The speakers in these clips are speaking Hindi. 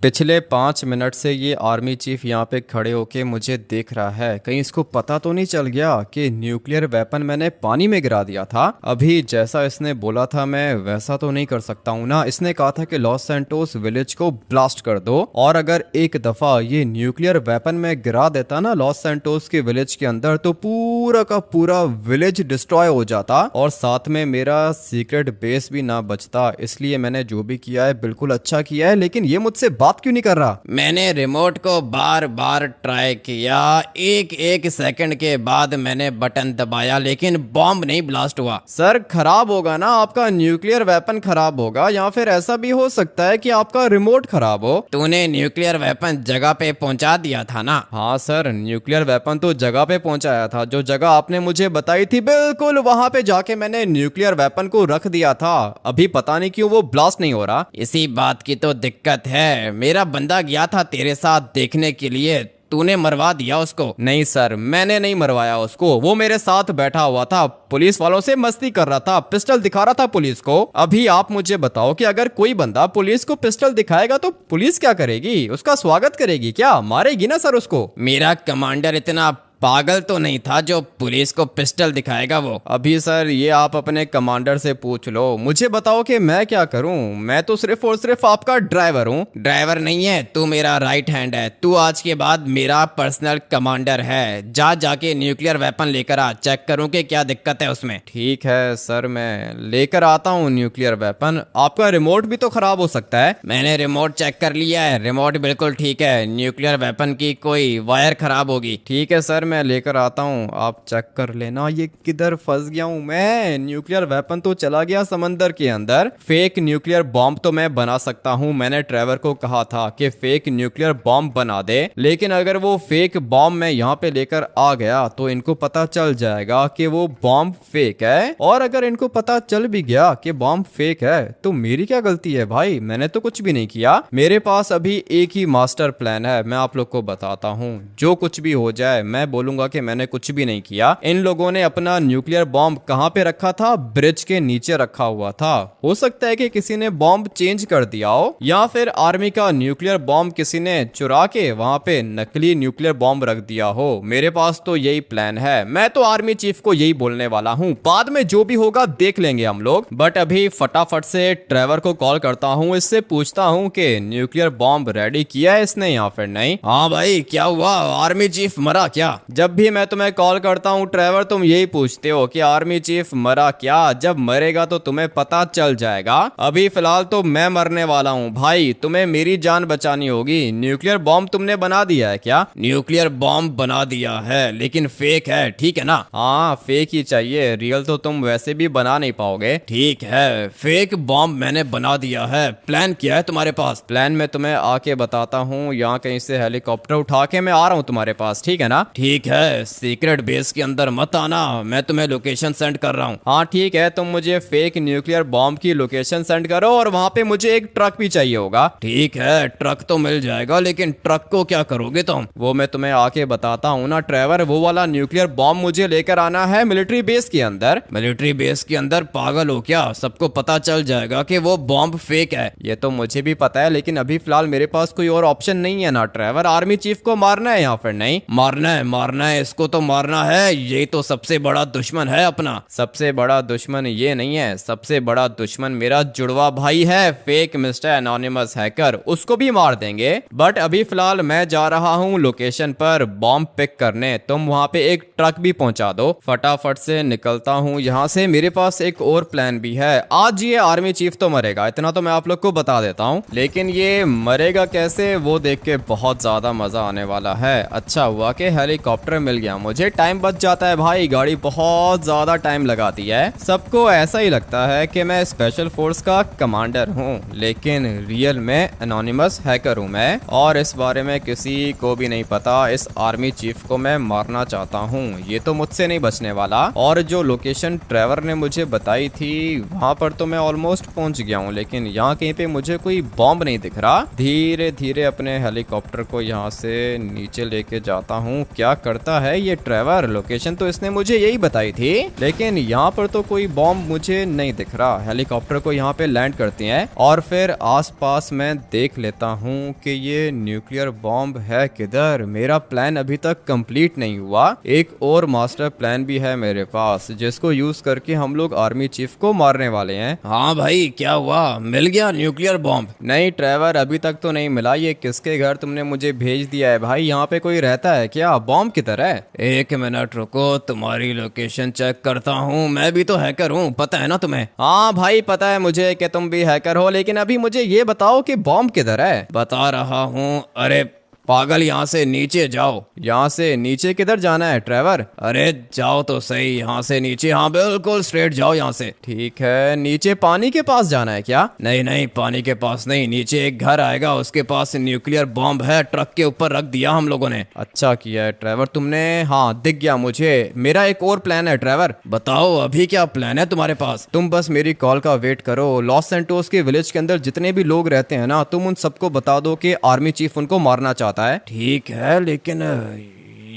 पिछले 5 मिनट से ये आर्मी चीफ यहाँ पे खड़े होके मुझे देख रहा है। कहीं इसको पता तो नहीं चल गया कि न्यूक्लियर वेपन मैंने पानी में गिरा दिया था। अभी जैसा इसने बोला था मैं वैसा तो नहीं कर सकता हूँ ना। इसने कहा था कि लॉस सैंटोस विलेज को ब्लास्ट कर दो, और अगर एक दफा ये न्यूक्लियर वेपन में गिरा देता ना लॉस सैंटोस के विलेज के अंदर, तो पूरा का पूरा विलेज डिस्ट्रॉय हो जाता और साथ में मेरा सीक्रेट बेस भी ना बचता। इसलिए मैंने जो भी किया है बिल्कुल अच्छा किया है। लेकिन ये मुझसे बात क्यों नहीं कर रहा? मैंने रिमोट को बार बार ट्राई किया, एक एक सेकंड के बाद मैंने बटन दबाया, लेकिन बॉम्ब नहीं ब्लास्ट हुआ। सर खराब होगा ना, आपका न्यूक्लियर वेपन खराब होगा, या फिर ऐसा भी हो सकता है कि आपका रिमोट खराब हो। तूने न्यूक्लियर वेपन जगह पे पहुंचा दिया था ना? हाँ सर, न्यूक्लियर वेपन तो जगह पे पहुंचाया था। जो जगह आपने मुझे बताई थी बिल्कुल वहां पे जाके मैंने न्यूक्लियर वेपन को रख दिया था। अभी पता नहीं क्यों वो ब्लास्ट नहीं हो रहा। इसी बात की तो दिक्कत है। मेरा बंदा गया था तेरे साथ देखने के लिए, तूने मरवा दिया उसको। नहीं सर, मैंने नहीं मरवाया उसको। वो मेरे साथ बैठा हुआ था, पुलिस वालों से मस्ती कर रहा था, पिस्टल दिखा रहा था पुलिस को। अभी आप मुझे बताओ कि अगर कोई बंदा पुलिस को पिस्टल दिखाएगा तो पुलिस क्या करेगी? उसका स्वागत करेगी क्या? मारेगी ना सर उसको। मेरा कमांडर इतना पागल तो नहीं था जो पुलिस को पिस्टल दिखाएगा वो। अभी सर ये आप अपने कमांडर से पूछ लो। मुझे बताओ कि मैं क्या करूं? मैं तो सिर्फ और सिर्फ आपका ड्राइवर हूं। ड्राइवर नहीं है तू, मेरा राइट हैंड है। तू आज के बाद मेरा पर्सनल कमांडर है। जाके न्यूक्लियर वेपन लेकर आ, चेक करूं कि क्या दिक्कत है उसमें। ठीक है सर, मैं लेकर आता हूँ न्यूक्लियर वेपन। आपका रिमोट भी तो खराब हो सकता है। मैंने रिमोट चेक कर लिया है, रिमोट बिल्कुल ठीक है। न्यूक्लियर वेपन की कोई वायर खराब होगी। ठीक है सर, मैं लेकर आता हूँ, आप चेक कर लेना। ये किधर फंस गया हूँ मैं? न्यूक्लियर वेपन तो चला गया समंदर के अंदर। फेक न्यूक्लियर बॉम्ब तो मैं बना सकता हूँ। मैंने ट्रेवर को कहा था कि फेक न्यूक्लियर बॉम्ब बना दे, लेकिन अगर वो फेक बॉम्ब मैं यहाँ पे लेकर आ गया तो इनको पता चल जाएगा कि वो बॉम्ब फेक है। और अगर इनको पता चल भी गया कि बॉम्ब फेक है तो मेरी क्या गलती है भाई? मैंने तो कुछ भी नहीं किया। मेरे पास अभी एक ही मास्टर प्लान है, मैं आप लोग को बताता हूँ। जो कुछ भी हो जाए मैं बोलूंगा कि मैंने कुछ भी नहीं किया। इन लोगों ने अपना न्यूक्लियर बॉम्ब कहां पे रखा था? ब्रिज के नीचे रखा हुआ था। हो सकता है कि किसी ने बॉम्ब चेंज कर दिया हो, या फिर आर्मी का न्यूक्लियर बॉम्ब किसी ने चुरा के वहां पे नकली न्यूक्लियर बॉम्ब रख दिया हो। मेरे पास तो यही प्लान है। मैं तो आर्मी चीफ को यही बोलने वाला हूँ। बाद में जो भी होगा देख लेंगे हम लोग। बट अभी फटाफट से ड्राइवर को कॉल करता हूँ, इससे पूछता हूँ कि न्यूक्लियर बॉम्ब रेडी किया है इसने या फिर नहीं। हाँ भाई, क्या हुआ? आर्मी चीफ मरा क्या? जब भी मैं तुम्हें कॉल करता हूँ ट्रेवर, तुम यही पूछते हो कि आर्मी चीफ मरा क्या। जब मरेगा तो तुम्हें पता चल जाएगा। अभी फिलहाल तो मैं मरने वाला हूँ भाई। तुम्हें मेरी जान बचानी होगी। न्यूक्लियर बॉम्ब तुमने बना दिया है क्या? न्यूक्लियर बॉम्ब बना दिया है, लेकिन फेक है, ठीक है ना? हाँ, फेक ही चाहिए, रियल तो तुम वैसे भी बना नहीं पाओगे। ठीक है, फेक बॉम्ब मैंने बना दिया है। प्लान क्या है तुम्हारे पास? प्लान मैं तुम्हें आके बताता हूँ। यहाँ कहीं से हेलीकॉप्टर उठा के मैं आ रहा हूँ तुम्हारे पास, ठीक है ना? ठीक है, सीक्रेट बेस के अंदर मत आना, मैं तुम्हें लोकेशन सेंड कर रहा हूँ। हाँ ठीक है, तुम मुझे फेक न्यूक्लियर बॉम्ब की लोकेशन सेंड करो, और वहाँ पे मुझे एक ट्रक भी चाहिए होगा। ठीक है, ट्रक तो मिल जाएगा, लेकिन ट्रक को क्या करोगे तुम? वो मैं तुम्हें आके बताता हूँ ना ट्रेवर। वो वाला न्यूक्लियर बॉम्ब मुझे लेकर आना है मिलिट्री बेस के अंदर। मिलिट्री बेस के अंदर? पागल हो क्या? सबको पता चल जाएगा कि वो बॉम्ब फेक है। ये तो मुझे भी पता है, लेकिन अभी फिलहाल मेरे पास कोई और ऑप्शन नहीं है ना ट्रेवर। आर्मी चीफ को मारना है या फिर नहीं? मारना है, इसको तो मारना है। ये तो सबसे बड़ा दुश्मन है अपना। सबसे बड़ा दुश्मन ये नहीं है, सबसे बड़ा दुश्मन मेरा जुड़वा भाई है, फेक मिस्टर एनोनिमस हैकर। उसको भी मार देंगे। बट अभी फिलहाल मैं जा रहा हूँ लोकेशन पर बॉम्ब पिक करने। तुम वहाँ पे एक ट्रक भी पहुंचा दो। फटाफट से निकलता हूँ यहाँ से। मेरे पास एक और प्लान भी है। आज ये आर्मी चीफ तो मरेगा, इतना तो मैं आप लोग को बता देता हूँ, लेकिन ये मरेगा कैसे वो देख के बहुत ज्यादा मजा आने वाला है। अच्छा हुआ कि हेलीकॉप्टर मिल गया, मुझे टाइम बच जाता है भाई। गाड़ी बहुत ज्यादा टाइम लगाती है। सबको ऐसा ही लगता है कि मैं स्पेशल फोर्स का कमांडर हूँ, लेकिन रियल में एनोनिमस हैकर हूँ मैं, और इस बारे में किसी को भी नहीं पता। इस आर्मी चीफ को मैं मारना चाहता हूँ, ये तो मुझसे नहीं बचने वाला। और जो लोकेशन ट्रेवर ने मुझे बताई थी वहां पर तो मैं ऑलमोस्ट पहुंच गया हूँ, लेकिन यहाँ कहीं पे मुझे कोई बॉम्ब नहीं दिख रहा। धीरे धीरे अपने हेलीकॉप्टर को यहाँ से नीचे लेके जाता हूँ। क्या करता है ये ट्रेवर? लोकेशन तो इसने मुझे यही बताई थी, लेकिन यहाँ पर तो कोई बॉम्ब मुझे नहीं दिख रहा। हेलीकॉप्टर को यहाँ पे लैंड करती हैं और फिर आसपास मैं देख लेता हूँ कि ये न्यूक्लियर बॉम्ब है किधर। मेरा प्लान अभी तक कंप्लीट नहीं हुआ। एक और मास्टर प्लान भी है मेरे पास, जिसको यूज करके हम लोग आर्मी चीफ को मारने वाले हैं। हाँ भाई, क्या हुआ? मिल गया न्यूक्लियर बॉम्ब? नहीं ट्रेवर, अभी तक तो नहीं मिला। ये किसके घर तुमने मुझे भेज दिया है भाई? यहाँ पे कोई रहता है क्या? बॉम्ब किधर है? एक मिनट रुको, तुम्हारी लोकेशन चेक करता हूँ। मैं भी तो हैकर हूँ, पता है ना तुम्हें? हाँ भाई पता है मुझे कि तुम भी हैकर हो, लेकिन अभी मुझे ये बताओ कि बॉम्ब किधर है? बता रहा हूँ। अरे पागल, यहाँ से नीचे जाओ। यहाँ से नीचे किधर जाना है ट्रेवर? अरे जाओ तो सही, यहाँ से नीचे। हाँ बिल्कुल स्ट्रेट जाओ यहाँ से। ठीक है, नीचे पानी के पास जाना है क्या? नहीं नहीं, पानी के पास नहीं, नीचे एक घर आएगा, उसके पास न्यूक्लियर बॉम्ब है, ट्रक के ऊपर रख दिया हम लोगों ने। अच्छा किया है ट्रेवर तुमने। हाँ दिख गया मुझे। मेरा एक और प्लान है ट्रेवर। बताओ अभी क्या प्लान है तुम्हारे पास? तुम बस मेरी कॉल का वेट करो। लॉस सैंटोस के विलेज के अंदर जितने भी लोग रहते हैं ना, तुम उन सबको बता दो कि आर्मी चीफ उनको मारना चाहता है। ठीक है, लेकिन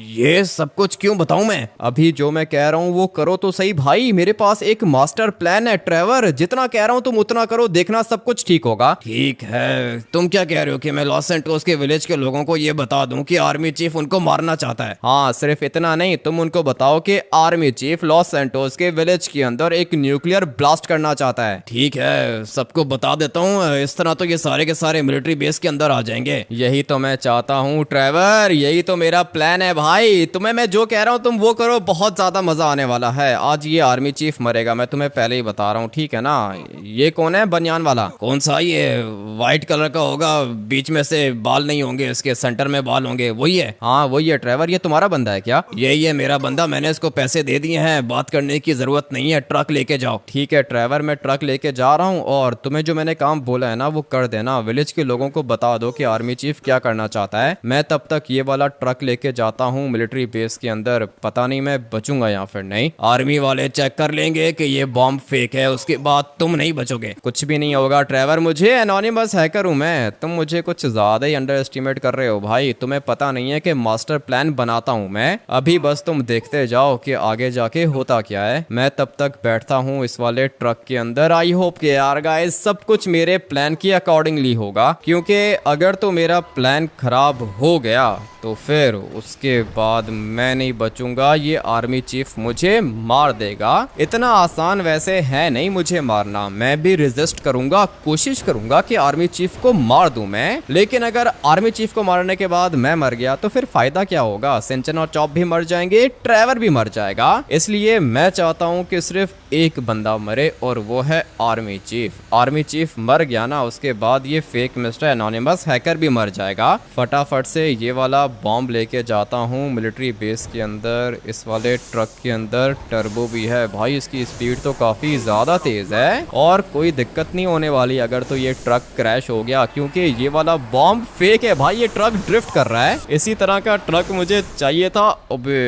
ये सब कुछ क्यों बताऊं मैं? अभी जो मैं कह रहा हूँ वो करो तो सही भाई। मेरे पास एक मास्टर प्लान है ट्रेवर। जितना कह रहा हूँ तुम उतना करो, देखना सब कुछ ठीक होगा। ठीक है, तुम क्या कह रहे हो कि मैं लॉस सैंटोस के विलेज के लोगों को ये बता दूं कि आर्मी चीफ उनको मारना चाहता है? हाँ सिर्फ इतना नहीं, तुम उनको बताओ कि आर्मी चीफ लॉस सैंटोस के विलेज के अंदर एक न्यूक्लियर ब्लास्ट करना चाहता है। ठीक है, सबको बता देता हूँ। इस तरह तो ये सारे के सारे मिलिट्री बेस के अंदर आ जाएंगे। यही तो मैं चाहता हूँ ट्रेवर, यही तो मेरा प्लान है भाई। तुम्हें मैं जो कह रहा हूँ तुम वो करो, बहुत ज्यादा मजा आने वाला है। आज ये आर्मी चीफ मरेगा, मैं तुम्हें पहले ही बता रहा हूँ, ठीक है ना? ये कौन है बनियान वाला? कौन सा? ये व्हाइट कलर का होगा, बीच में से बाल नहीं होंगे, इसके सेंटर में बाल होंगे, वही है? हाँ वही है ट्रेवर। ये तुम्हारा बंदा है क्या? यही है मेरा बंदा, मैंने इसको पैसे दे दिए हैं, बात करने की जरूरत नहीं है, ट्रक लेके जाओ। ठीक है ट्रेवर, मैं ट्रक लेके जा रहा हूँ और तुम्हें जो मैंने काम बोला है ना वो कर देना। विलेज के लोगों को बता दो कि आर्मी चीफ क्या करना चाहता है। मैं तब तक ये वाला ट्रक लेके जाता हूँ मिलिट्री बेस के अंदर। पता नहीं मैं बचूंगा या फिर नहीं। आर्मी वाले चेक कर लेंगे कि ये बॉम्ब फेक है, उसके बाद तुम नहीं बचोगे। कुछ भी नहीं होगा ट्रेवर, मुझे एनोनिमस हैकर हूँ मैं। तुम मुझे कुछ ज्यादा ही अंडर एस्टिमेट कर रहे हो भाई। तुम्हें पता नहीं है कि मास्टर प्लान बनाता हूँ मैं। अभी बस तुम देखते जाओ कि आगे जाके होता क्या है। मैं तब तक बैठता हूँ इस वाले ट्रक के अंदर। आई होप कि यार गाइस सब कुछ मेरे प्लान के अकॉर्डिंगली होगा, क्योंकि अगर तो मेरा प्लान खराब हो गया तो फिर उसके बाद मैं नहीं बचूंगा। ये आर्मी चीफ मुझे मार देगा। इतना आसान वैसे है नहीं मुझे मारना। मैं भी रेजिस्ट करूंगा, कोशिश करूंगा कि आर्मी चीफ को मार दूं मैं। लेकिन अगर आर्मी चीफ को मारने के बाद मैं मर गया तो फिर फायदा क्या होगा? सिंचन और चॉप भी मर जाएंगे, ट्रेवर भी मर जाएगा। इसलिए मैं चाहता हूं कि सिर्फ एक बंदा मरे और वो है आर्मी चीफ। आर्मी चीफ मर गया ना, उसके बाद ये फेक मिस्टर एनोनिमस हैकर भी मर जाएगा। फटाफट से ये वाला बॉम्ब लेके जाता हूँ मिलिट्री बेस के अंदर। इस वाले ट्रक के अंदर टर्बो भी है भाई, इसकी स्पीड तो काफी ज्यादा तेज है और कोई दिक्कत नहीं होने वाली अगर तो ये ट्रक क्रैश हो गया, क्योंकि ये वाला बॉम्ब फेक है भाई। ये ट्रक ड्रिफ्ट कर रहा है। इसी तरह का ट्रक मुझे चाहिए था। अबे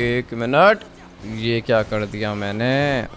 एक मिनट, ये क्या कर दिया मैंने?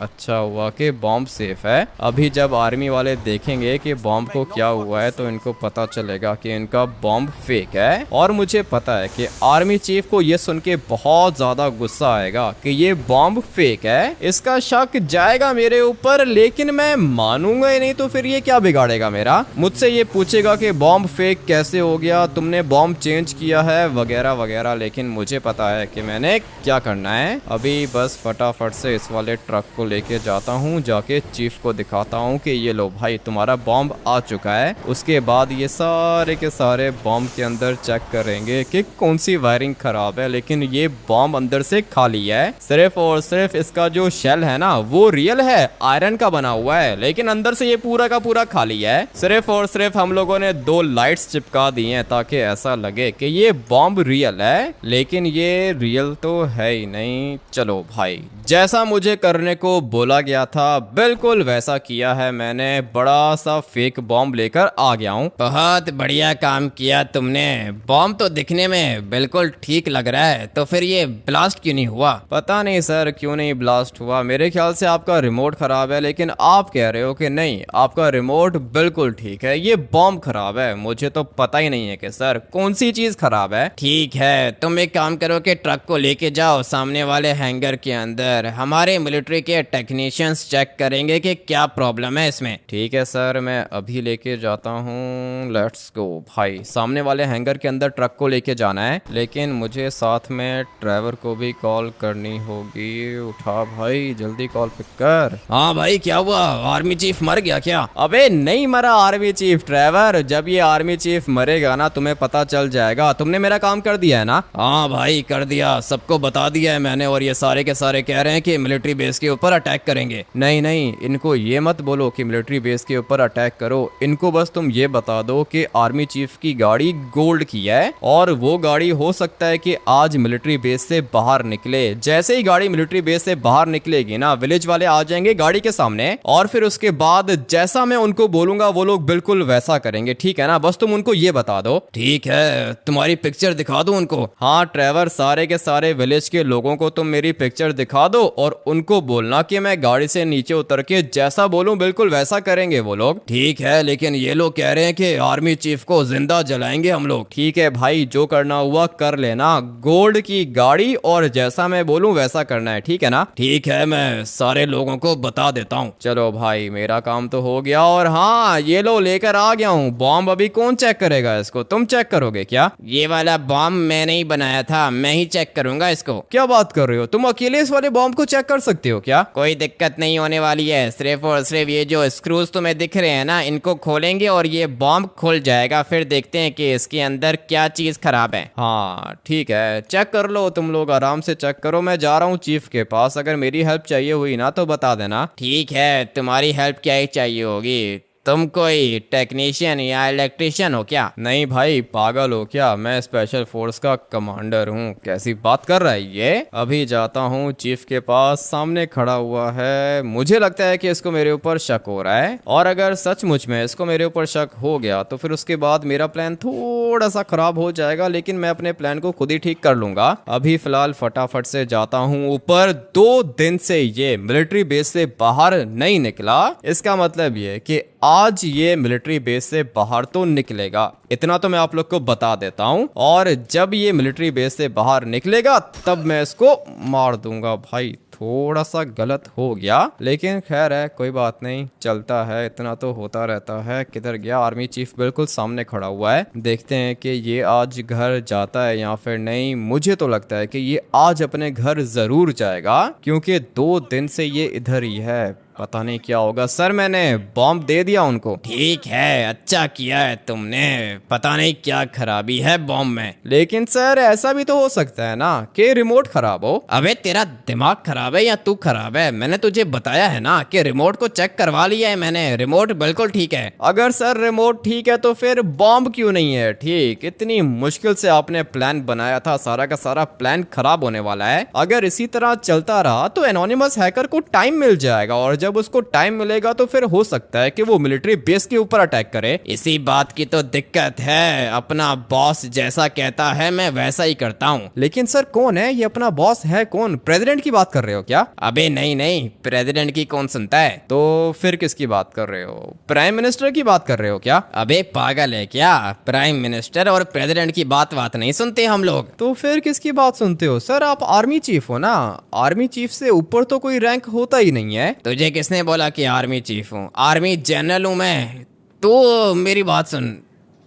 अच्छा हुआ कि बॉम्ब सेफ है। अभी जब आर्मी वाले देखेंगे कि बॉम्ब को क्या हुआ है तो इनको पता चलेगा कि इनका बॉम्ब फेक है। और मुझे पता है कि आर्मी चीफ को ये सुन के बहुत ज्यादा गुस्सा आएगा कि ये बॉम्ब फेक है। इसका शक जाएगा मेरे ऊपर, लेकिन मैं मानूंगा ही नहीं। तो फिर ये क्या बिगाड़ेगा मेरा? मुझसे ये पूछेगा कि बॉम्ब फेक कैसे हो गया, तुमने बॉम्ब चेंज किया है वगैरह वगैरह। लेकिन मुझे पता है कि मैंने क्या करना है। अभी बस फटाफट से इस वाले ट्रक को लेके जाता हूँ, जाके चीफ को दिखाता हूँ कि ये लो भाई तुम्हारा बॉम्ब आ चुका है। उसके बाद ये सारे के सारे बॉम्ब के अंदर चेक करेंगे कि कौन सी वायरिंग खराब है। लेकिन ये बॉम्ब अंदर से खाली है, सिर्फ और सिर्फ इसका जो शेल है ना वो रियल है, आयरन का बना हुआ है, लेकिन अंदर से ये पूरा का पूरा खाली है। सिर्फ और सिर्फ हम लोगों ने 2 लाइट्स चिपका दी हैं ताकि ऐसा लगे कि ये बॉम्ब रियल है, लेकिन ये रियल तो है ही नहीं। चलो भाई जैसा मुझे करने को बोला गया था बिल्कुल वैसा किया है मैंने। बड़ा सा फेक बॉम्ब लेकर आ गया हूँ। बहुत बढ़िया काम किया तुमने। बॉम्ब तो दिखने में बिल्कुल ठीक लग रहा है, तो फिर ये ब्लास्ट क्यों नहीं हुआ? पता नहीं सर क्यों नहीं ब्लास्ट हुआ। मेरे ख्याल से आपका रिमोट खराब है, लेकिन आप कह रहे हो कि नहीं आपका रिमोट बिल्कुल ठीक है, ये बॉम्ब खराब है। मुझे तो पता ही नहीं है कि सर कौन सी चीज खराब है। ठीक है, तुम एक काम करो कि ट्रक को लेके जाओ सामने वाले हैंगर के अंदर। हमारे मिलिट्री के टेक्नीशियंस चेक करेंगे कि क्या प्रॉब्लम है इसमें। ठीक है सर, मैं अभी लेके जाता हूँ। लेट्स गो भाई, सामने वाले हैंगर के अंदर ट्रक को लेके जाना है, लेकिन मुझे साथ में ड्राइवर को भी कॉल करनी होगी। उठा भाई, जल्दी कॉल पिक कर। हाँ भाई, क्या हुआ? आर्मी चीफ मर गया क्या? अबे नहीं मरा आर्मी चीफ ड्राइवर। जब ये आर्मी चीफ मरेगा ना तुम्हें पता चल जाएगा। तुमने मेरा काम कर दिया है ना? हाँ भाई कर दिया, सबको बता दिया है मैंने, और ये सारे के सारे कह रहे हैं कि मिलिट्री बेस के ऊपर अटैक करेंगे। नहीं नहीं, इनको ये मत बोलो कि मिलिट्री बेस के ऊपर अटैक करो। इनको बस तुम ये बता दो कि आर्मी चीफ की गाड़ी गोल्ड की है, और वो गाड़ी हो सकता है कि आज मिलिट्री बेस से बाहर निकले। जैसे ही गाड़ी मिलिट्री बेस से बाहर निकलेगी ना, विलेज वाले आ जाएंगे गाड़ी के सामने, और फिर उसके बाद जैसा मैं उनको बोलूंगा वो लोग बिल्कुल वैसा करेंगे। ठीक है ना? बस तुम उनको ये बता दो। ठीक है, तुम्हारी पिक्चर दिखा दो उनको। हाँ ड्राइवर, सारे के सारे विलेज के लोगों को तुम मेरी पिक्चर दिखा दो, और उनको बोलना कि मैं गाड़ी से नीचे उतर के जैसा बोलूं बिल्कुल वैसा करेंगे वो लोग। ठीक है, लेकिन ये लोग कह रहे हैं कि आर्मी चीफ को जिंदा जलाएंगे हम लोग। ठीक है भाई, जो करना हुआ कर लेना। गोल्ड की गाड़ी और जैसा मैं बोलूं वैसा करना है, ठीक है ना? ठीक है, मैं सारे लोगों को बता देता हूँ। चलो भाई, मेरा काम तो हो गया। और हाँ, ये लो लेकर आ गया हूँ बॉम्ब। अभी कौन चेक करेगा इसको? तुम चेक करोगे क्या? ये वाला बॉम्ब मैंने ही बनाया था, मैं ही चेक करूंगा इसको। क्या बात कर रहे हो? तुम अकेले इस वाले बॉम्ब को चेक कर सकते हो क्या? कोई दिक्कत नहीं होने वाली है। सिर्फ और सिर्फ ये जो स्क्रूज तुम्हें दिख रहे हैं ना, इनको खोलेंगे और ये बॉम्ब खुल जाएगा। फिर देखते हैं कि इसके अंदर क्या चीज खराब है। हाँ ठीक है, चेक कर लो, तुम लोग आराम से चेक करो। मैं जा रहा हूँ चीफ के पास। अगर मेरी हेल्प चाहिए हुई ना तो बता देना। ठीक है, तुम्हारी हेल्प क्या ही चाहिए होगी? तुम कोई टेक्नीशियन या इलेक्ट्रिशियन हो क्या? नहीं भाई, पागल हो क्या? मैं स्पेशल फोर्स का कमांडर हूँ। कैसी बात कर रहा है ये? अभी जाता हूँ चीफ के पास। सामने खड़ा हुआ है, मुझे लगता है कि इसको मेरे ऊपर शक हो रहा है, और अगर सचमुच में इसको मेरे ऊपर शक हो गया तो फिर उसके बाद मेरा प्लान थोड़ा सा खराब हो जाएगा, लेकिन मैं अपने प्लान को खुद ही ठीक कर लूंगा। अभी फिलहाल फटाफट से जाता हूँ ऊपर। 2 दिन से ये मिलिट्री बेस से बाहर नहीं निकला, इसका मतलब ये कि आज ये मिलिट्री बेस से बाहर तो निकलेगा। इतना तो मैं आप लोग को बता देता हूं, और जब ये मिलिट्री बेस से बाहर निकलेगा तब मैं इसको मार दूंगा। भाई थोड़ा सा गलत हो गया, लेकिन खैर है, कोई बात नहीं, चलता है, इतना तो होता रहता है। किधर गया आर्मी चीफ? बिल्कुल सामने खड़ा हुआ है। देखते हैं कि ये आज घर जाता है या फिर नहीं। मुझे तो लगता है कि ये आज अपने घर जरूर जाएगा, क्योंकि 2 दिन से ये इधर ही है। पता नहीं क्या होगा। सर मैंने बॉम्ब दे दिया उनको। ठीक है, अच्छा किया है तुमने। पता नहीं क्या खराबी है बॉम्ब में। लेकिन सर ऐसा भी तो हो सकता है ना कि रिमोट खराब हो। अबे तेरा दिमाग खराब है या तू खराब है? मैंने तुझे बताया है ना कि रिमोट को चेक करवा लिया है मैंने। रिमोट बिल्कुल ठीक है। अगर सर रिमोट ठीक है तो फिर बॉम्ब क्यों नहीं है ठीक? इतनी मुश्किल से आपने प्लान बनाया था, सारा का सारा प्लान खराब होने वाला है। अगर इसी तरह चलता रहा तो एनोनिमस हैकर को टाइम मिल जाएगा, और जब उसको टाइम मिलेगा तो फिर हो सकता है कि वो मिलिट्री बेस के ऊपर अटैक करे। इसी बात की तो दिक्कत है। अपना बॉस जैसा कहता है मैं वैसा ही करता हूँ। लेकिन सर कौन है ये अपना बॉस? है कौन? प्रेसिडेंट की बात कर रहे हो क्या? अबे नहीं नहीं, प्रेसिडेंट की कौन सुनता है? तो फिर किसकी बात कर रहे हो? प्राइम मिनिस्टर की बात कर रहे हो क्या? अबे पागल है क्या? प्राइम मिनिस्टर और प्रेसिडेंट की बात नहीं सुनते हम लोग। तो फिर किसकी बात सुनते हो? सर आप आर्मी चीफ हो ना। आर्मी चीफ से ऊपर तो कोई रैंक होता ही नहीं है। तुझे किसने बोला कि आर्मी चीफ हूँ? आर्मी जनरल हूँ मैं। तो मेरी बात सुन,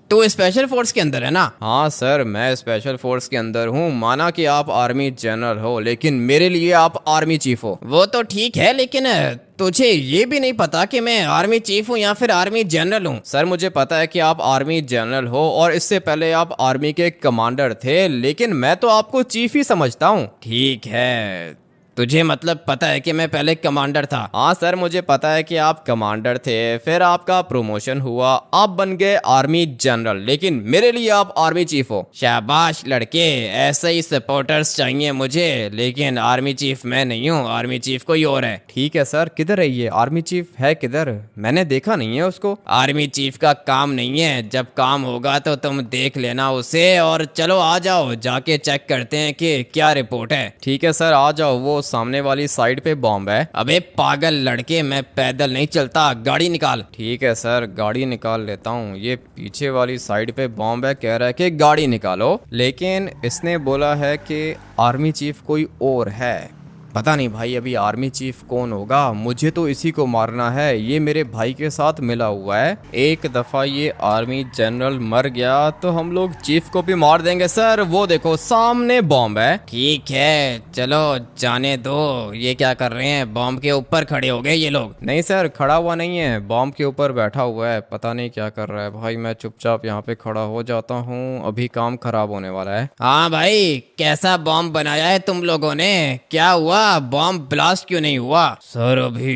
तो स्पेशल फोर्स के अंदर है ना? हाँ सर, मैं स्पेशल फोर्स के अंदर हूँ। माना कि आप आर्मी जनरल हो, लेकिन मेरे लिए आप आर्मी चीफ हो। वो तो ठीक है, लेकिन तुझे ये भी नहीं पता कि मैं आर्मी चीफ हूँ या फिर आर्मी जनरल हूँ? सर मुझे पता है कि आप आर्मी जनरल हो, और इससे पहले आप आर्मी के कमांडर थे, लेकिन मैं तो आपको चीफ ही समझता हूँ। ठीक है, तुझे मतलब पता है कि मैं पहले कमांडर था? हाँ सर, मुझे पता है कि आप कमांडर थे, फिर आपका प्रमोशन हुआ, आप बन गए आर्मी जनरल, लेकिन मेरे लिए आप आर्मी चीफ हो। शाबाश लड़के, ऐसे ही सपोर्टर्स चाहिए मुझे, लेकिन आर्मी चीफ मैं नहीं हूँ, आर्मी चीफ कोई और है। ठीक है सर, किधर है ये आर्मी चीफ? है किधर? मैंने देखा नहीं है उसको। आर्मी चीफ का काम नहीं है, जब काम होगा तो तुम देख लेना उसे। और चलो आ जाओ, जाके चेक करते हैं कि क्या रिपोर्ट है। ठीक है सर, आ जाओ। वो सामने वाली साइड पे बॉम्ब है। अबे पागल लड़के, मैं पैदल नहीं चलता, गाड़ी निकाल। ठीक है सर, गाड़ी निकाल लेता हूँ। ये पीछे वाली साइड पे बॉम्ब है, कह रहा है कि गाड़ी निकालो, लेकिन इसने बोला है कि आर्मी चीफ कोई और है। पता नहीं भाई अभी आर्मी चीफ कौन होगा, मुझे तो इसी को मारना है, ये मेरे भाई के साथ मिला हुआ है। एक दफा ये आर्मी जनरल मर गया तो हम लोग चीफ को भी मार देंगे। सर वो देखो सामने बॉम्ब है। ठीक है चलो जाने दो। ये क्या कर रहे हैं, बॉम्ब के ऊपर खड़े हो गए ये लोग? नहीं सर, खड़ा हुआ नहीं है, बॉम्ब के ऊपर बैठा हुआ है, पता नहीं क्या कर रहा है। भाई मैं चुपचाप यहाँ पे खड़ा हो जाता हूँ, अभी काम खराब होने वाला है। हाँ भाई, कैसा बॉम्ब बनाया है तुम लोगों ने? क्या हुआ, बॉम्ब ब्लास्ट क्यों नहीं हुआ? सर अभी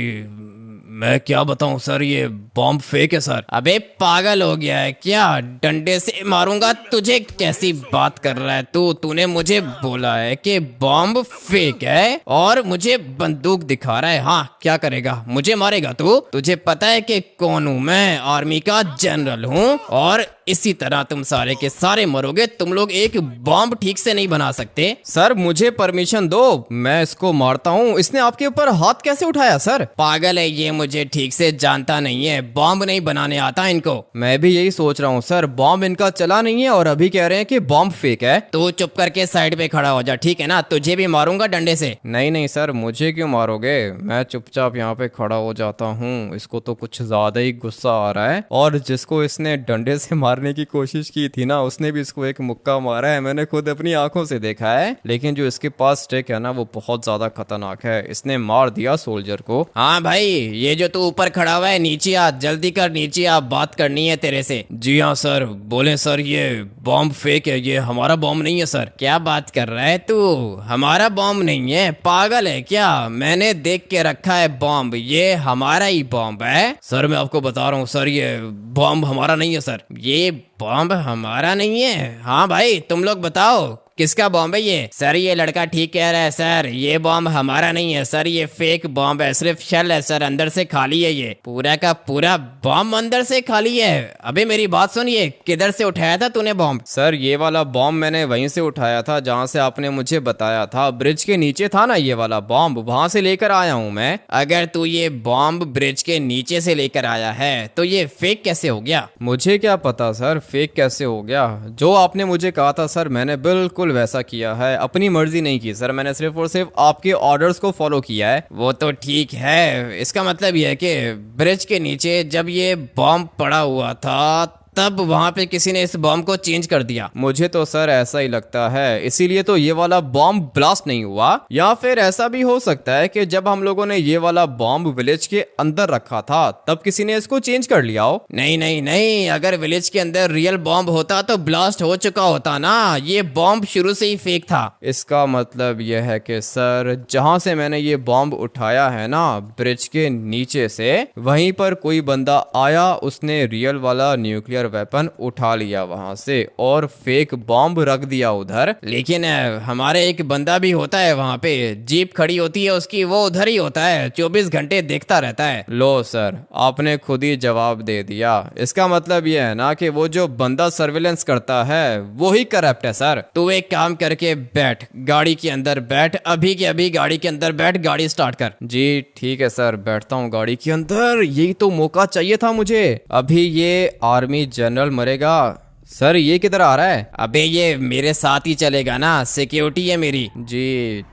मैं क्या बताऊं सर, ये बॉम्ब फेक है सर। अबे पागल हो गया है क्या? डंडे से मारूंगा तुझे। कैसी बात कर रहा है तूने मुझे बोला है कि बॉम्ब फेक है और मुझे बंदूक दिखा रहा है। हाँ क्या करेगा, मुझे मारेगा तू? तुझे पता है कि कौन हूँ मैं? आर्मी का जनरल हूँ और इसी तरह तुम सारे के सारे मरोगे। तुम लोग एक बॉम्ब ठीक से नहीं बना सकते। सर मुझे परमिशन दो, मैं इसको मारता हूँ। इसने आपके ऊपर हाथ कैसे उठाया सर? पागल है ये, मुझे ठीक से जानता नहीं है, बॉम्ब नहीं बनाने आता इनको। मैं भी यही सोच रहा हूँ सर, बॉम्ब इनका चला नहीं है और अभी कह रहे हैं कि बॉम्ब फेक है। तू चुप करके साइड पे खड़ा हो जा, ठीक है ना? तुझे भी मारूंगा डंडे से। नहीं नहीं सर, मुझे क्यों मारोगे? मैं चुपचाप यहाँ पे खड़ा हो जाता हूँ। इसको तो कुछ ज्यादा ही गुस्सा आ रहा है, और जिसको इसने डंडे से मारने की कोशिश की थी ना, उसने भी इसको एक मुक्का मारा है। मैंने खुद अपनी आंखों से देखा है, लेकिन जो इसके पास स्टिक है ना वो बहुत ज्यादा खतरनाक है। इसने मार दिया सोल्जर को। हाँ भाई, ये जो तू ऊपर खड़ा हुआ है, नीचे आ, जल्दी कर, नीचे आ, बात करनी है तेरे से। जी हाँ सर। बोले सर, ये बॉम्ब फेक है, ये हमारा बॉम्ब नहीं है सर। क्या बात कर रहा है तू? हमारा बॉम्ब नहीं है? पागल है क्या? मैंने देख के रखा है बॉम्ब, ये हमारा ही बॉम्ब है। सर मैं आपको बता रहा हूँ सर, ये बॉम्ब हमारा नहीं है सर। ये बॉम्ब हमारा नहीं है? हाँ भाई तुम लोग बताओ किसका बॉम्ब है ये? सर ये लड़का ठीक कह रहा है सर, ये बॉम्ब हमारा नहीं है सर, ये फेक बॉम्ब है, सिर्फ शेल है सर, अंदर से खाली है। ये पूरा का पूरा बॉम्ब अंदर से खाली है। अबे मेरी बात सुन, ये किधर से उठाया था तूने बॉम्ब? सर ये वाला बॉम्ब मैंने वहीं से उठाया था जहाँ से आपने मुझे बताया था। ब्रिज के नीचे था ना ये वाला बॉम्ब, वहां से लेकर आया हूँ मैं। अगर तू ये बॉम्ब ब्रिज के नीचे से लेकर आया है तो ये फेक कैसे हो गया? मुझे क्या पता सर फेक कैसे हो गया। जो आपने मुझे कहा था सर, मैंने बिल्कुल वैसा किया है, अपनी मर्जी नहीं की सर, मैंने सिर्फ और सिर्फ आपके ऑर्डर्स को फॉलो किया है। वो तो ठीक है, इसका मतलब ये है कि ब्रिज के नीचे जब ये बॉम्ब पड़ा हुआ था तब वहां पे किसी ने इस बॉम्ब को चेंज कर दिया। मुझे तो सर ऐसा ही लगता है, इसीलिए तो ये वाला बॉम्ब ब्लास्ट नहीं हुआ। या फिर ऐसा भी हो सकता है कि जब हम लोगों ने ये वाला बॉम्ब विलेज के अंदर रखा था तब किसी ने इसको चेंज कर लिया हो। नहीं नहीं नहीं, अगर विलेज के अंदर रियल बॉम्ब होता तो ब्लास्ट हो चुका होता ना। ये बॉम्ब शुरू से ही फेक था। इसका मतलब यह है कि सर जहां से मैंने ये बॉम्ब उठाया है ना, ब्रिज के नीचे से, वहीं पर कोई बंदा आया, उसने रियल वाला न्यूक्लियर वेपन उठा लिया वहां से और फेक बॉम्ब रख दिया उधर। लेकिन हमारे एक बंदा भी होता है वहां पे, जीप खड़ी होती है उसकी, वो उधर ही होता है, 24 घंटे देखता रहता है। लो सर, आपने खुद ही जवाब दे दिया। इसका मतलब ये है ना कि वो जो बंदा सर्विलेंस करता है वो ही करप्ट है सर। तू एक काम करके बैठ, गाड़ी के अंदर बैठ, अभी के अभी गाड़ी के अंदर बैठ, गाड़ी स्टार्ट कर। जी ठीक है सर, बैठता हूँ गाड़ी के अंदर। यही तो मौका चाहिए था मुझे। अभी ये आर्मी जनरल मरेगा। सर ये किधर आ रहा है? अबे ये मेरे साथ ही चलेगा ना, सिक्योरिटी है मेरी। जी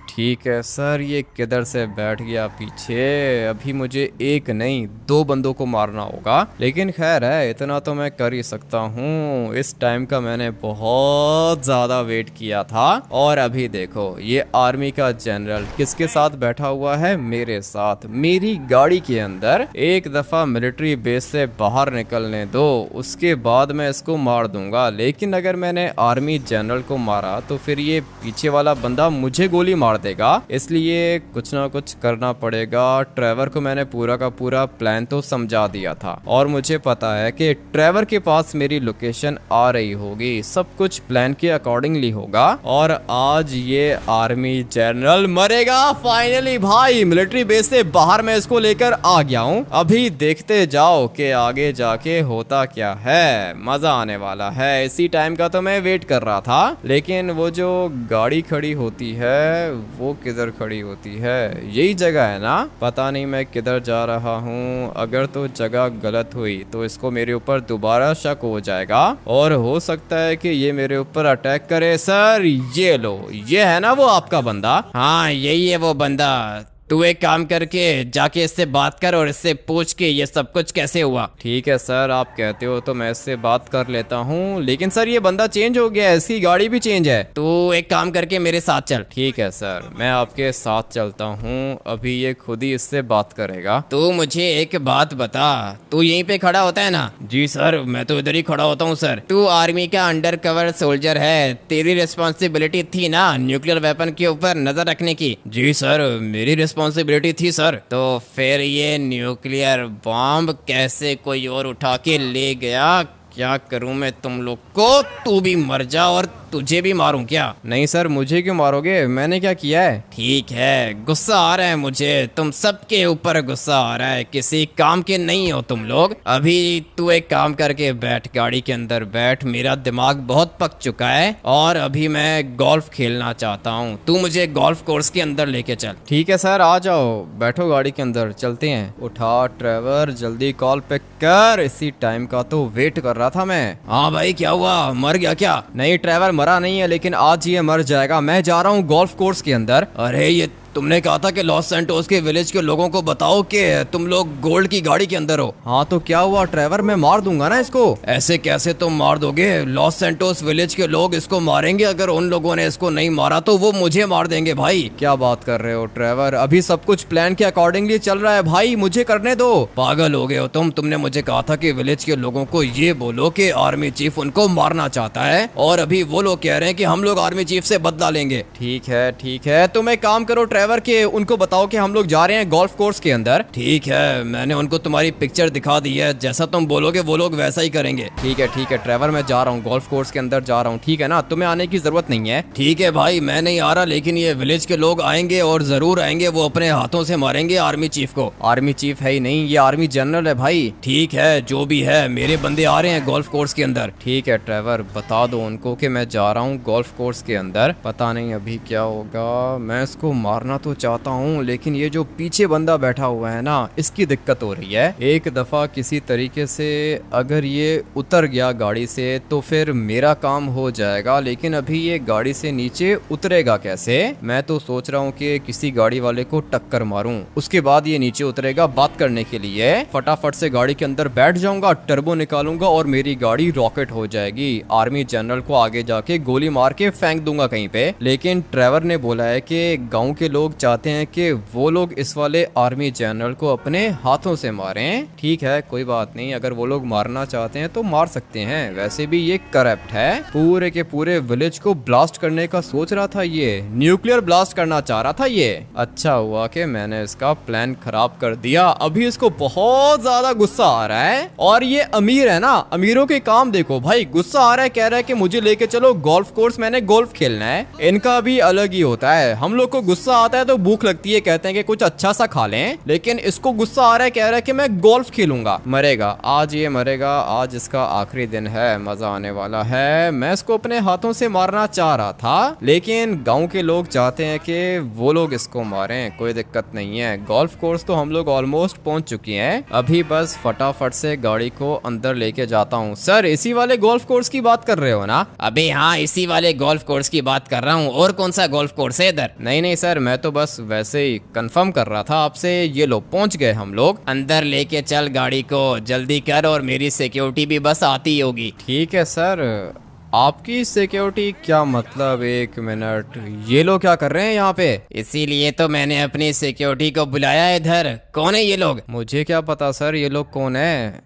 ठीक है सर, ये किधर से बैठ गया पीछे। अभी मुझे एक नहीं 2 बंदों को मारना होगा, लेकिन खैर है, इतना तो मैं कर ही सकता हूँ। इस टाइम का मैंने बहुत ज्यादा वेट किया था। और अभी देखो ये आर्मी का जनरल किसके साथ बैठा हुआ है? मेरे साथ, मेरी गाड़ी के अंदर। एक दफा मिलिट्री बेस से बाहर निकलने दो, उसके बाद मैं इसको मार दूंगा। लेकिन अगर मैंने आर्मी जनरल को मारा तो फिर ये पीछे वाला बंदा मुझे गोली मार देगा, इसलिए कुछ ना कुछ करना पड़ेगा। ट्रेवर को मैंने पूरा का पूरा प्लान तो समझा दिया था और मुझे पता है कि ट्रेवर के पास मेरी लोकेशन आ रही होगी। सब कुछ प्लान के अकॉर्डिंगली होगा और आज ये आर्मी जनरल मरेगा फाइनली। भाई मिलिट्री बेस से बाहर मैं इसको लेकर आ गया हूँ। अभी देखते जाओ कि आगे जाके होता क्या है, मजा आने वाला है। इसी टाइम का तो मैं वेट कर रहा था, लेकिन वो जो गाड़ी खड़ी होती है वो किधर खड़ी होती है? यही जगह है ना? पता नहीं मैं किधर जा रहा हूँ। अगर तो जगह गलत हुई तो इसको मेरे ऊपर दोबारा शक हो जाएगा और हो सकता है कि ये मेरे ऊपर अटैक करे। सर ये लो, ये है ना वो आपका बंदा? हाँ यही है वो बंदा। तू एक काम करके जाके इससे बात कर और इससे पूछ के ये सब कुछ कैसे हुआ। ठीक है सर, आप कहते हो तो मैं इससे बात कर लेता हूँ, लेकिन सर ये बंदा चेंज हो गया है, इसकी गाड़ी भी चेंज है। तू एक काम करके मेरे साथ चल। ठीक है सर, मैं आपके साथ चलता हूँ। अभी ये खुद ही इससे बात करेगा। तू मुझे एक बात बता, तू यहीं पे खड़ा होता है ना? जी सर, मैं तो इधर ही खड़ा होता हूँ सर। तू आर्मी का अंडर कवर सोल्जर है, तेरी रिस्पॉन्सिबिलिटी थी ना न्यूक्लियर वेपन के ऊपर नजर रखने की? जी सर, मेरी रिस्पॉन्सिबिलिटी थी सर। तो फिर ये न्यूक्लियर बॉम्ब कैसे कोई और उठा के ले गया? क्या करूं मैं तुम लोग को? तू भी मर जा और तुझे भी मारूं क्या? नहीं सर, मुझे क्यों मारोगे? मैंने क्या किया है? ठीक है, गुस्सा आ रहा है मुझे, तुम सबके ऊपर गुस्सा आ रहा है, किसी काम के नहीं हो तुम लोग। अभी तू एक काम करके बैठ, गाड़ी के अंदर बैठ, मेरा दिमाग बहुत पक चुका है और अभी मैं गोल्फ खेलना चाहता हूँ। तू मुझे गोल्फ कोर्स के अंदर लेके चल। ठीक है सर, आ जाओ, बैठो गाड़ी के अंदर, चलते हैं। उठा ट्रेवर, जल्दी कॉल पिक कर, इसी टाइम का तो वेट कर रहा था मैं। हाँ भाई, क्या हुआ? मर गया क्या? नहीं ट्रेवर मरा नहीं है, लेकिन आज ये मर जाएगा। मैं जा रहा हूँ गोल्फ कोर्स के अंदर। अरे ये तुमने कहा था कि लॉस सैंटोस के विलेज के लोगों को बताओ कि तुम लोग गोल्ड की गाड़ी के अंदर हो। हाँ तो क्या हुआ ट्रेवर, मैं मार दूंगा ना इसको। ऐसे कैसे तुम मार दोगे? लॉस सैंटोस विलेज के लोग इसको मारेंगे, अगर उन लोगों ने इसको नहीं मारा तो वो मुझे मार देंगे भाई। क्या बात कर रहे हो ट्रेवर, अभी सब कुछ प्लान के अकॉर्डिंगली चल रहा है भाई, मुझे करने दो। पागल हो गए हो तुमने मुझे कहा था कि विलेज के लोगों को ये बोलो कि आर्मी चीफ उनको मारना चाहता है और अभी वो लोग कह रहे हैं कि हम लोग आर्मी चीफ से बदला लेंगे। ठीक है, तुम एक काम करो ट्रेवर के उनको बताओ कि हम लोग जा रहे हैं गोल्फ कोर्स के अंदर। ठीक है, मैंने उनको तुम्हारी पिक्चर दिखा दी है, जैसा तुम बोलोगे वो लोग वैसा ही करेंगे। ठीक है ट्रेवर, मैं जा रहा हूँ गोल्फ कोर्स के अंदर जा रहा हूँ, ठीक है ना? तुम्हें आने की जरूरत नहीं है। ठीक है भाई, मैं नहीं आ रहा, लेकिन ये विलेज के लोग आएंगे और जरूर आएंगे, वो अपने हाथों से मारेंगे आर्मी चीफ को। आर्मी चीफ है ही नहीं, ये आर्मी जनरल है भाई। ठीक है, जो भी है, मेरे बंदे आ रहे हैं गोल्फ कोर्स के अंदर। ठीक है ट्रेवर, बता दो उनको कि मैं जा रहा हूँ गोल्फ कोर्स के अंदर। पता नहीं अभी क्या होगा, मैं इसको मारना तो चाहता हूँ, लेकिन ये जो पीछे बंदा बैठा हुआ है ना, इसकी दिक्कत हो रही है। एक दफा किसी तरीके से अगर ये उतर गया गाड़ी से तो फिर मेरा काम हो जाएगा, लेकिन अभी ये गाड़ी से नीचे उतरेगा कैसे? मैं तो सोच रहा हूँ कि किसी गाड़ी वाले को टक्कर मारूं, उसके बाद ये नीचे उतरेगा बात करने के लिए। फटाफट से गाड़ी के अंदर बैठ जाऊंगा, टर्बो निकालूंगा और मेरी गाड़ी रॉकेट हो जाएगी। आर्मी जनरल को आगे जाके गोली मार के फेंक दूंगा कहीं पे। लेकिन ट्रेवर ने बोला है कि गाँव के लोग चाहते हैं कि वो लोग इस वाले आर्मी जनरल को अपने हाथों से मारें। ठीक है, कोई बात नहीं, अगर वो लोग मारना चाहते हैं तो मार सकते हैं। वैसे भी ये करप्ट है, पूरे के पूरे विलेज को ब्लास्ट करने का सोच रहा था, ये न्यूक्लियर ब्लास्ट करना चाह रहा था ये। अच्छा हुआ कि मैंने इसका प्लान खराब कर दिया। अभी इसको बहुत ज्यादा गुस्सा आ रहा है और ये अमीर है ना, अमीरों के काम देखो भाई। गुस्सा आ रहा है, कह रहा है कि मुझे लेके चलो गोल्फ कोर्स, मैंने गोल्फ खेलना है। इनका भी अलग ही होता है, हम लोग को गुस्सा आता है तो भूख लगती है, कहते हैं कि कुछ अच्छा सा खा लें, लेकिन इसको गुस्सा आ रहा है, कह रहा है कि मैं गोल्फ खेलूंगा। मरेगा आज, ये मरेगा आज, इसका आखिरी दिन है, मजा आने वाला है। मैं इसको अपने हाथों से मारना चाह रहा था, लेकिन गांव के लोग चाहते हैं कि वो लोग इसको मारें। कोई दिक्कत नहीं है, गोल्फ कोर्स तो हम लोग ऑलमोस्ट पहुंच चुके हैं। अभी बस फटाफट से गाड़ी को अंदर लेके जाता हूँ। सर इसी वाले गोल्फ कोर्स की बात कर रहे हो ना? अबे हाँ, इसी वाले गोल्फ कोर्स की बात कर रहा हूँ। और कौन सा गोल्फ कोर्स है इधर? नहीं सर, मैं तो बस वैसे ही कंफर्म कर रहा था आपसे। ये लो पहुंच गए हम लोग। अंदर लेके चल गाड़ी को, जल्दी कर, और मेरी सिक्योरिटी भी बस आती होगी। ठीक है सर। आपकी सिक्योरिटी क्या मतलब? एक मिनट, ये लोग क्या कर रहे हैं यहाँ पे? इसीलिए तो मैंने अपनी सिक्योरिटी को बुलाया है इधर। कौन है ये लोग? मुझे क्या पता सर ये लोग कौन है।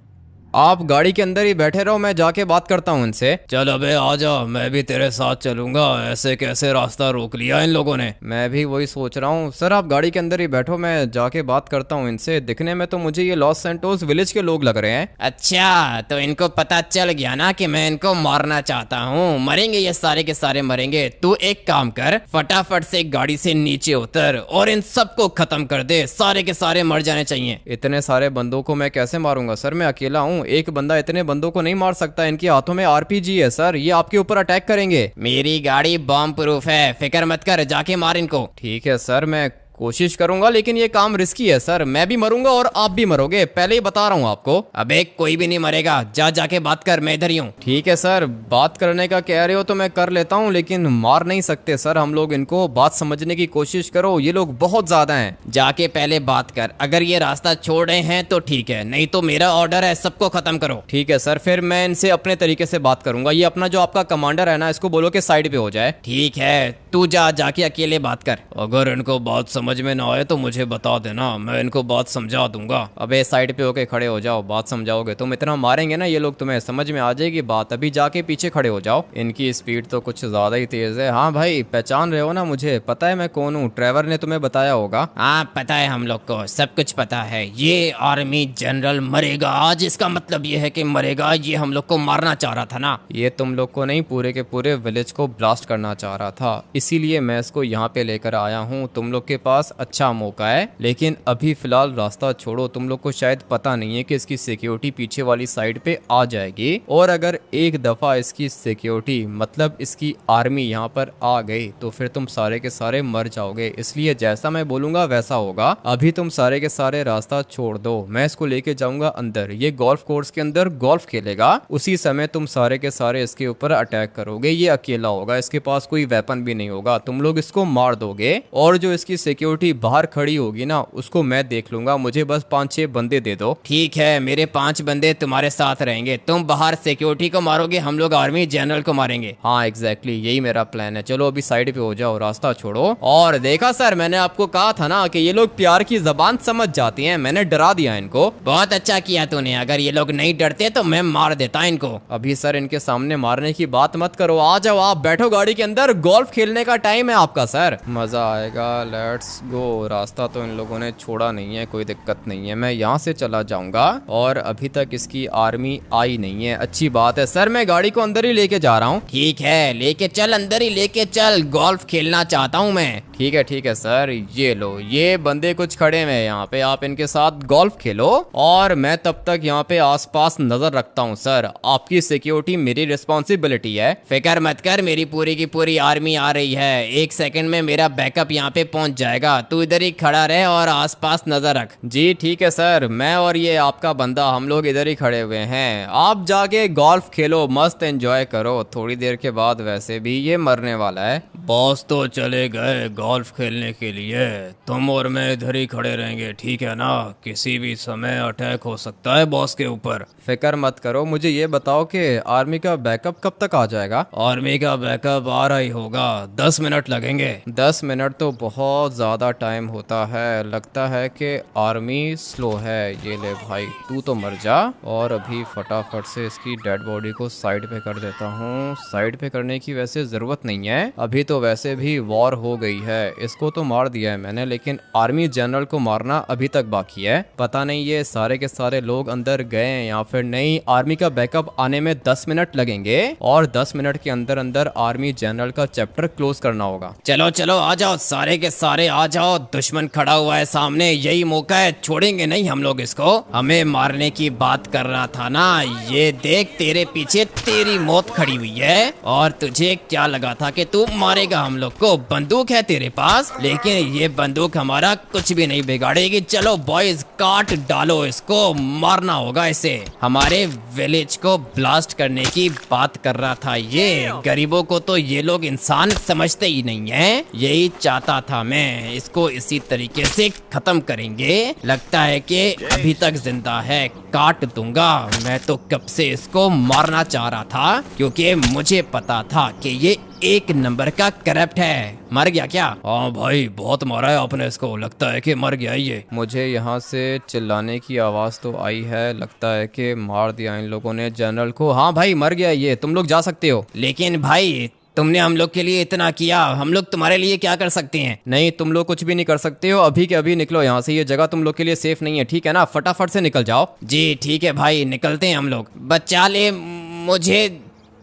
आप गाड़ी के अंदर ही बैठे रहो, मैं जाके बात करता हूँ इनसे। चल अबे आजा, मैं भी तेरे साथ चलूंगा। ऐसे कैसे रास्ता रोक लिया इन लोगों ने। मैं भी वही सोच रहा हूँ सर, आप गाड़ी के अंदर ही बैठो, मैं जाके बात करता हूँ इनसे। दिखने में तो मुझे ये लॉस सैंटोस विलेज के लोग लग रहे हैं। अच्छा, तो इनको पता चल गया ना कि मैं इनको मारना चाहता हूँ। मरेंगे ये सारे के सारे मरेंगे। तू एक काम कर, फटाफट से गाड़ी से नीचे उतर और इन सबको खत्म कर दे। सारे के सारे मर जाने चाहिए। इतने सारे बंदों को मैं कैसे मारूंगा सर, मैं अकेला हूँ। एक बंदा इतने बंदों को नहीं मार सकता। इनके हाथों में आरपीजी है सर, ये आपके ऊपर अटैक करेंगे। मेरी गाड़ी बॉम्ब प्रूफ है, फिक्र मत कर, जाके मार इनको। ठीक है सर, मैं कोशिश करूंगा, लेकिन ये काम रिस्की है सर। मैं भी मरूंगा और आप भी मरोगे, पहले ही बता रहा हूँ आपको। अबे कोई भी नहीं मरेगा, जाके बात कर, मैं इधर ही हूँ। ठीक है सर, बात करने का कह रहे हो तो मैं कर लेता हूँ, लेकिन मार नहीं सकते सर हम लोग इनको। बात समझने की कोशिश करो, ये लोग बहुत ज्यादा हैं। जाके पहले बात कर, अगर ये रास्ता छोड़ रहे हैं तो ठीक है, नहीं तो मेरा ऑर्डर है, सबको खत्म करो। ठीक है सर, फिर मैं इनसे अपने तरीके से बात करूंगा। ये अपना जो आपका कमांडर है ना, इसको बोलो कि साइड पे हो जाए। ठीक है, तू जाके अकेले बात कर। अगर इनको बात समझ में ना आए तो मुझे बता देना, मैं इनको बात समझा दूंगा। अबे साइड पे होके खड़े हो जाओ, बात समझाओगे। तुम इतना मारेंगे ना ये लोग, तुम्हें समझ में आ जाएगी बात। अभी जाके पीछे खड़े हो जाओ। इनकी स्पीड तो कुछ ज्यादा ही तेज है। हाँ भाई, पहचान रहे हो ना मुझे? पता है मैं कौन हूँ, ट्रेवर ने तुम्हें बताया होगा। हाँ पता है, हम लोग को सब कुछ पता है। ये आर्मी जनरल मरेगा आज, इसका मतलब ये है कि मरेगा। ये हम लोग को मारना चाह रहा था ना। ये तुम लोग को नहीं, पूरे के पूरे विलेज को ब्लास्ट करना चाह रहा था, इसीलिए मैं इसको यहाँ पे लेकर आया हूँ। तुम लोग के पास अच्छा मौका है, लेकिन अभी फिलहाल रास्ता छोड़ो। तुम लोग को शायद पता नहीं है कि इसकी सिक्योरिटी पीछे वाली साइड पे आ जाएगी, और अगर एक दफा इसकी सिक्योरिटी मतलब इसकी आर्मी यहाँ पर आ गई तो फिर तुम सारे के सारे मर जाओगे। इसलिए जैसा मैं बोलूंगा वैसा होगा। अभी तुम सारे के सारे रास्ता छोड़ दो, मैं इसको लेके जाऊंगा अंदर। ये गोल्फ कोर्स के अंदर गोल्फ खेलेगा, उसी समय तुम सारे के सारे इसके ऊपर अटैक करोगे। ये अकेला होगा, इसके पास कोई वेपन भी नहीं होगा। तुम लोग इसको मार दोगे, और जो इसकी सिक्योरिटी बाहर खड़ी होगी ना, उसको मैं देख लूंगा। मुझे बस 5-6 बंदे दे दो। ठीक है, मेरे 5 बंदे तुम्हारे साथ रहेंगे। तुम बाहर सिक्योरिटी को मारोगे, हम लोग आर्मी जनरल को मारेंगे। हाँ एग्जैक्टली, यही मेरा प्लान है। चलो अभी साइड पे हो जाओ, रास्ता छोड़ो। और देखा सर, मैंने आपको कहा था ना कि ये लोग प्यार की जबान समझ जाती हैं। मैंने डरा दिया इनको। बहुत अच्छा किया तूने। अगर ये लोग नहीं डरते तो मैं मार देता इनको। अभी सर इनके सामने मारने की बात मत करो, आ जाओ, आप बैठो गाड़ी के अंदर। गोल्फ खेलने का टाइम है आपका सर, मजा आएगा। Let's go. रास्ता तो इन लोगों ने छोड़ा नहीं है, कोई दिक्कत नहीं है। मैं यहाँ से चला जाऊंगा, और अभी तक इसकी आर्मी आई नहीं है। अच्छी बात है सर, मैं गाड़ी को अंदर ही लेके जा रहा हूँ। ठीक है, लेके चल, अंदर ही लेके चल। गोल्फ खेलना चाहता हूँ मैं। ठीक है सर। ये लो, ये बंदे कुछ खड़े हुए हैं यहाँ पे, आप इनके साथ गोल्फ खेलो, और मैं तब तक यहाँ पे आसपास नजर रखता हूँ। सर आपकी सिक्योरिटी मेरी रिस्पॉन्सिबिलिटी है। फिक्र मत कर, मेरी पूरी की पूरी आर्मी आ रही है। 1 सेकंड में मेरा बैकअप यहाँ पे पहुंच जाएगा। तू इधर ही खड़ा रहे और आसपास नजर रख। जी ठीक है सर, मैं और ये आपका बंदा, हम लोग इधर ही खड़े हुए हैं। आप जाके गोल्फ खेलो, मस्त एंजॉय करो। थोड़ी देर के बाद वैसे भी ये मरने वाला है। बॉस तो चले गए गोल्फ खेलने के लिए, तुम और मैं इधर ही खड़े रहेंगे, ठीक है ना? किसी भी समय अटैक हो सकता है बॉस के ऊपर। फिक्र मत करो। मुझे ये बताओ कि आर्मी का बैकअप कब तक आ जाएगा? आर्मी का बैकअप आ रहा ही होगा, 10 मिनट लगेंगे। 10 मिनट तो बहुत ज्यादा टाइम होता है। लगता है कि आर्मी स्लो है। ये ले भाई, तू तो मर जा। और अभी फटाफट से इसकी डेड बॉडी को साइड पे कर देता हूँ। साइड पे करने की वैसे जरूरत नहीं है, अभी तो वैसे भी वॉर हो गई है। इसको तो मार दिया है मैंने, लेकिन आर्मी जनरल को मारना अभी तक बाकी है। पता नहीं ये सारे के सारे लोग अंदर गए या फिर नहीं। आर्मी का बैकअप आने में 10 मिनट लगेंगे, और 10 मिनट के अंदर अंदर आर्मी जनरल का चैप्टर क्लोज करना होगा। चलो चलो आ जाओ, सारे के सारे आ जाओ। दुश्मन खड़ा हुआ है सामने, यही मौका है, छोड़ेंगे नहीं हम लोग इसको। हमें मारने की बात कर रहा था ना, ये देख तेरे पीछे तेरी मौत खड़ी हुई है। और तुझे क्या लगा था कि तू मारेगा हम लोग को? बंदूक है तेरे पास, लेकिन ये बंदूक हमारा कुछ भी नहीं बिगाड़ेगी। चलो बॉयज, काट डालो इसको, मारना होगा इसे। हमारे विलेज को ब्लास्ट करने की बात कर रहा था ये। गरीबों को तो ये लोग इंसान समझते ही नहीं है। यही चाहता था मैं, इसको इसी तरीके से खत्म करेंगे। लगता है कि अभी तक जिंदा है, काट दूंगा। मैं तो कब से इसको मारना चाह रहा था क्योंकि मुझे पता था कि ये एक नंबर का करप्ट है। मर गया क्या? हाँ भाई, बहुत मारा है आपने इसको, लगता है कि मर गया ये। मुझे यहाँ से चिल्लाने की आवाज़ तो आई है, लगता है कि मार दिया इन लोगों ने जनरल को। हाँ भाई, मर गया ये, तुम लोग जा सकते हो। लेकिन भाई तुमने हम लोग के लिए इतना किया, हम लोग तुम्हारे लिए क्या कर सकते हैं? नहीं, तुम लोग कुछ भी नहीं कर सकते हो। अभी के अभी निकलो यहाँ से, ये जगह तुम लोग के लिए सेफ नहीं है, ठीक है ना? फटाफट से निकल जाओ। जी ठीक है भाई, निकलते हैं हम लोग। बचा ले मुझे,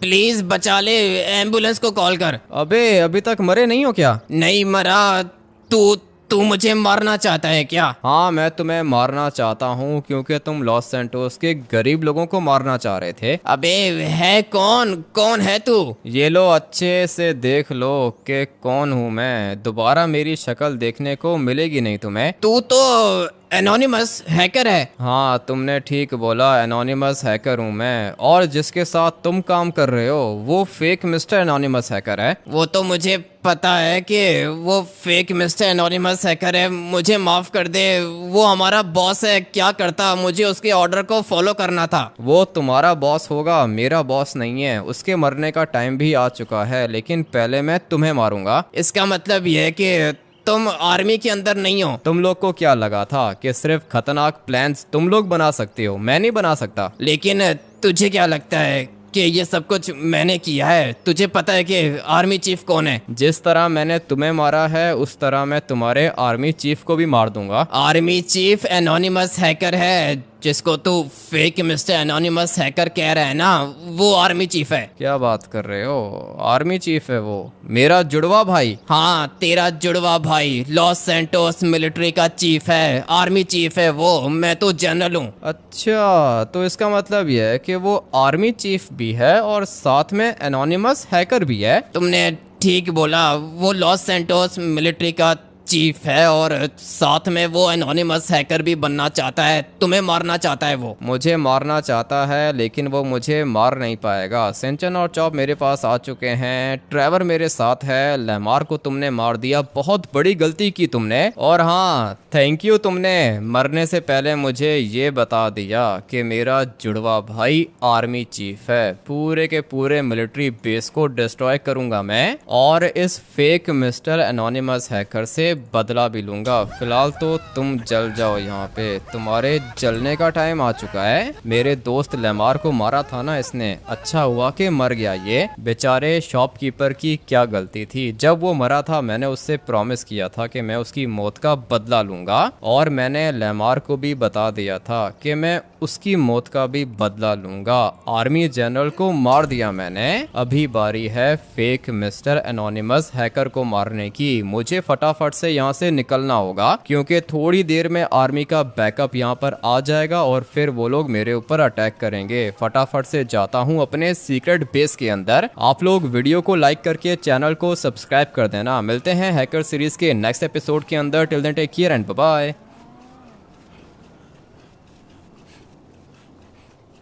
प्लीज बचा ले, एम्बुलेंस को कॉल कर। अबे अभी तक मरे नहीं हो क्या? नहीं मरा। तू मुझे मारना चाहता है क्या? हाँ, मैं तुम्हें मारना चाहता हूँ क्योंकि तुम लॉस सैंटोस के गरीब लोगों को मारना चाह रहे थे। अबे है कौन है तू? ये लो, अच्छे से देख लो कि कौन हूँ मैं। दोबारा मेरी शक्ल देखने को मिलेगी नहीं तुम्हें। तू तो एनोनिमस हैकर है। हाँ, तुमने ठीक बोला, एनोनिमस हैकर हूँ मैं। और जिसके साथ तुम काम कर रहे हो वो फेक मिस्टर एनोनिमस हैकर है। वो तो मुझे पता है कि वो फेक मिस्टर एनोनिमस हैकर है। मुझे माफ कर दे, वो हमारा बॉस है। क्या करता, मुझे उसके ऑर्डर को फॉलो करना था। वो तुम्हारा बॉस होगा, मेरा बॉस नहीं है। उसके मरने का टाइम भी आ चुका है, लेकिन पहले मैं तुम्हें मारूंगा। इसका मतलब ये है कि तुम आर्मी के अंदर नहीं हो। तुम लोग को क्या लगा था कि सिर्फ खतरनाक प्लान्स तुम लोग बना सकते हो, मैं नहीं बना सकता? लेकिन तुझे क्या लगता है कि ये सब कुछ मैंने किया है? तुझे पता है कि आर्मी चीफ कौन है? जिस तरह मैंने तुम्हें मारा है उस तरह मैं तुम्हारे आर्मी चीफ को भी मार दूंगा। आर्मी चीफ एनोनिमस हैकर है, जिसको तू फेक मिस्टर एनोनिमस हैकर कह रहा है ना, वो आर्मी चीफ है। क्या बात कर रहे हो? आर्मी चीफ है वो, मेरा जुड़वा भाई। हाँ, तेरा जुड़वा भाई लॉस सैंटोस मिलिट्री का चीफ है, आर्मी चीफ है वो। मैं तो जनरल हूँ। अच्छा, तो इसका मतलब यह है कि वो आर्मी चीफ भी है और साथ में एनोनिमस हैकर भी है। तुमने ठीक बोला, वो लॉस सैंटोस मिलिट्री का चीफ है और साथ में वो एनोनिमस हैकर भी बनना चाहता है। तुम्हें मारना चाहता है वो। मुझे मारना चाहता है लेकिन वो मुझे मार नहीं पाएगा। सेंचन और चॉप मेरे पास आ चुके हैं, ट्रेवर मेरे साथ है। लेमार को तुमने मार दिया, बहुत बड़ी गलती की तुमने। और हाँ, थैंक यू, तुमने मरने से पहले मुझे ये बता दिया कि मेरा जुड़वा भाई आर्मी चीफ है। पूरे के पूरे मिलिट्री बेस को डिस्ट्रॉय करूंगा मैं और इस फेक मिस्टर एनोनिमस हैकर से बदला भी लूंगा। फिलहाल तो तुम जल जाओ यहाँ पे, तुम्हारे जलने का टाइम आ चुका है। मेरे दोस्त लेमार को मारा था ना इसने, अच्छा हुआ कि मर गया ये। बेचारे शॉपकीपर की क्या गलती थी, जब वो मरा था मैंने उससे प्रॉमिस किया था कि मैं उसकी मौत का बदला लूंगा और मैंने लेमार को भी बता दिया था कि मैं उसकी मौत का भी बदला लूंगा। आर्मी जनरल को मार दिया मैंने, अभी बारी है फेक मिस्टर एनोनिमस हैकर को मारने की। मुझे फटाफट से यहाँ से निकलना होगा क्योंकि थोड़ी देर में आर्मी का बैकअप यहाँ पर आ जाएगा और फिर वो लोग मेरे ऊपर अटैक करेंगे। फटाफट से जाता हूँ अपने सीक्रेट बेस के अंदर। आप लोग वीडियो को लाइक करके चैनल को सब्सक्राइब कर देना। मिलते हैं हैकर सीरीज के नेक्स्ट एपिसोड के अंदर। Till then take care and bye bye.